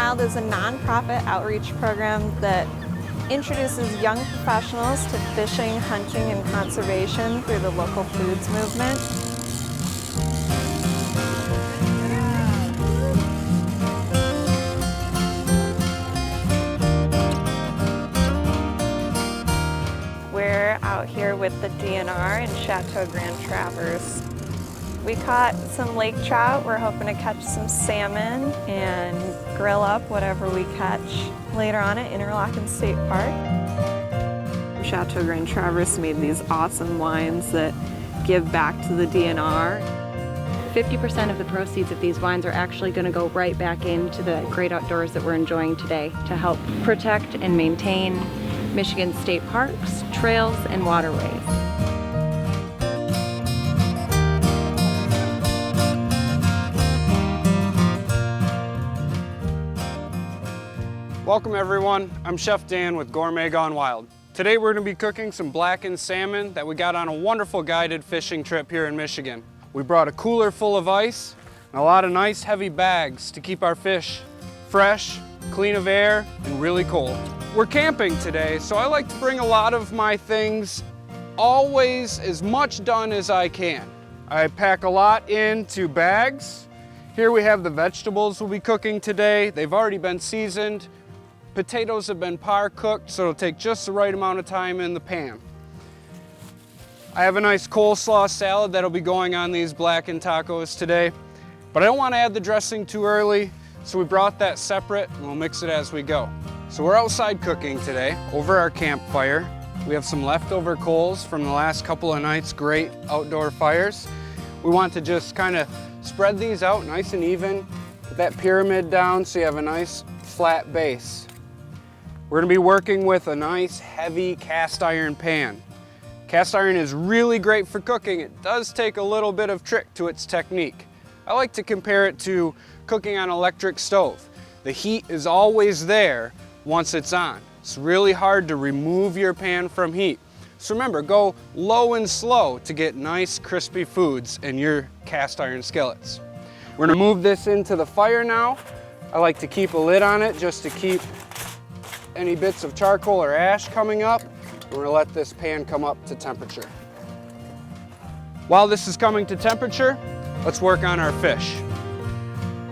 Wild is a nonprofit outreach program that introduces young professionals to fishing, hunting, and conservation through the local foods movement. We're out here with the DNR in Chateau Grand Traverse. We caught some lake trout. We're hoping to catch some salmon and grill up whatever we catch later on at Interlochen State Park. Chateau Grand Traverse made these awesome wines that give back to the DNR. 50% of the proceeds of these wines are actually going to go right back into the great outdoors that we're enjoying today to help protect and maintain Michigan state parks, trails, and waterways. Welcome everyone, I'm Chef Dan with Gourmet Gone Wild. Today we're going to be cooking some blackened salmon that we got on a wonderful guided fishing trip here in Michigan. We brought a cooler full of ice and a lot of nice heavy bags to keep our fish fresh, clean of air, and really cold. We're camping today, so I like to bring a lot of my things always as much done as I can. I pack a lot into bags. Here we have the vegetables we'll be cooking today. They've already been seasoned. Potatoes have been par cooked, so it'll take just the right amount of time in the pan. I have a nice coleslaw salad that'll be going on these blackened tacos today, but I don't want to add the dressing too early, so we brought that separate and we'll mix it as we go. So we're outside cooking today over our campfire. We have some leftover coals from the last couple of nights' great outdoor fires. We want to just kind of spread these out nice and even, put that pyramid down so you have a nice flat base. We're going to be working with a nice heavy cast iron pan. Cast iron is really great for cooking. It does take a little bit of trick to its technique. I like to compare it to cooking on an electric stove. The heat is always there once it's on. It's really hard to remove your pan from heat. So remember, go low and slow to get nice crispy foods in your cast iron skillets. We're going to move this into the fire now. I like to keep a lid on it just to keep any bits of charcoal or ash coming up. We're going to let this pan come up to temperature. While this is coming to temperature, let's work on our fish.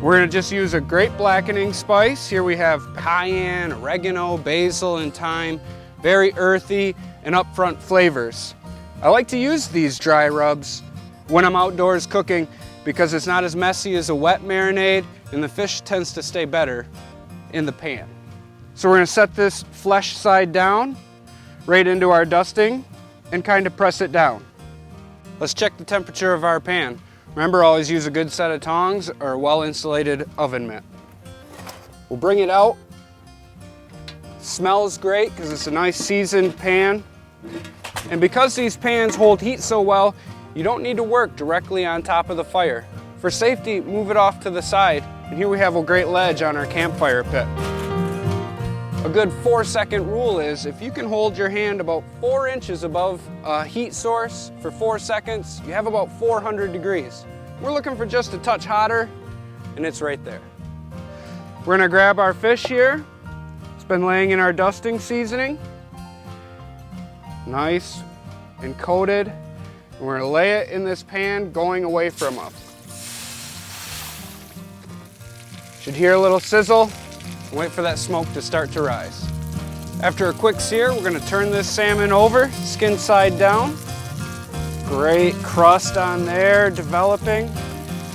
We're going to just use a great blackening spice. Here we have cayenne, oregano, basil, and thyme. Very earthy and upfront flavors. I like to use these dry rubs when I'm outdoors cooking because it's not as messy as a wet marinade and the fish tends to stay better in the pan. So we're going to set this flesh side down right into our dusting and kind of press it down. Let's check the temperature of our pan. Remember, always use a good set of tongs or a well-insulated oven mitt. We'll bring it out. Smells great because it's a nice seasoned pan. And because these pans hold heat so well, you don't need to work directly on top of the fire. For safety, move it off to the side. And here we have a great ledge on our campfire pit. A good 4-second rule is if you can hold your hand about 4 inches above a heat source for 4 seconds, you have about 400 degrees. We're looking for just a touch hotter, and it's right there. We're gonna grab our fish here. It's been laying in our dusting seasoning. Nice and coated. And we're gonna lay it in this pan going away from us. Should hear a little sizzle. Wait for that smoke to start to rise. After a quick sear, we're going to turn this salmon over, skin side down. Great crust on there, developing.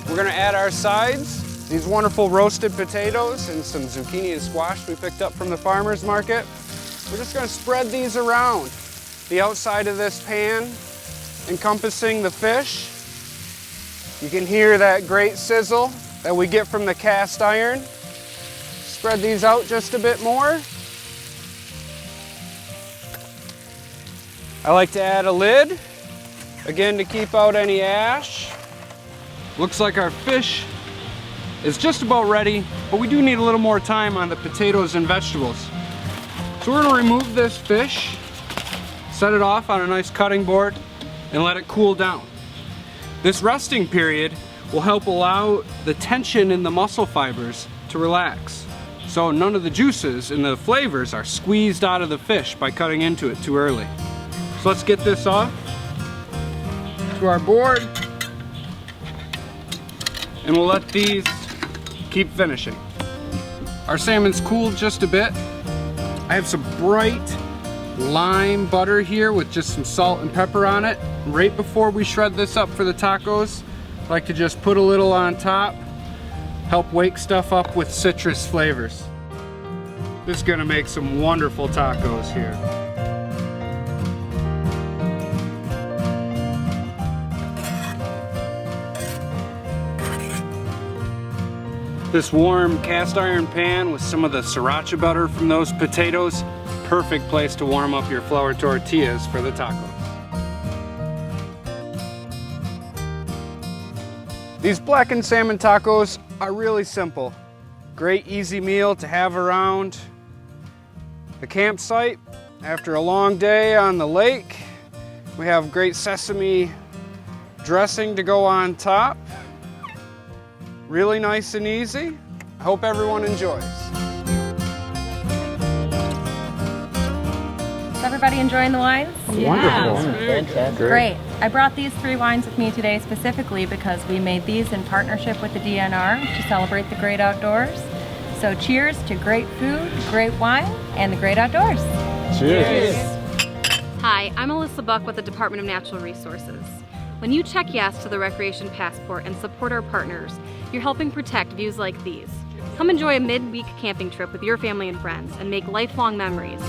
We're going to add our sides, these wonderful roasted potatoes and some zucchini and squash we picked up from the farmer's market. We're just going to spread these around the outside of this pan, encompassing the fish. You can hear that great sizzle that we get from the cast iron. Spread these out just a bit more. I like to add a lid, again to keep out any ash. Looks like our fish is just about ready, but we do need a little more time on the potatoes and vegetables. So we're going to remove this fish, set it off on a nice cutting board, and let it cool down. This resting period will help allow the tension in the muscle fibers to relax. so none of the juices and the flavors are squeezed out of the fish by cutting into it too early. So let's get this off to our board, and we'll let these keep finishing. Our salmon's cooled just a bit. I have some bright lime butter here with just some salt and pepper on it. Right before we shred this up for the tacos, I like to just put a little on top, help wake stuff up with citrus flavors. This is gonna make some wonderful tacos here. This warm cast iron pan with some of the sriracha butter from those potatoes, perfect place to warm up your flour tortillas for the tacos. These blackened salmon tacos are really simple. Great easy meal to have around the campsite after a long day on the lake. We have great sesame dressing to go on top. Really nice and easy. I hope everyone enjoys. Is everybody enjoying the wines? Wonderful. Fantastic. Great. I brought these 3 wines with me today specifically because we made these in partnership with the DNR to celebrate the great outdoors. So cheers to great food, great wine, and the great outdoors. Cheers. Hi, I'm Alyssa Buck with the Department of Natural Resources. When you check yes to the Recreation Passport and support our partners, you're helping protect views like these. Come enjoy a mid-week camping trip with your family and friends and make lifelong memories.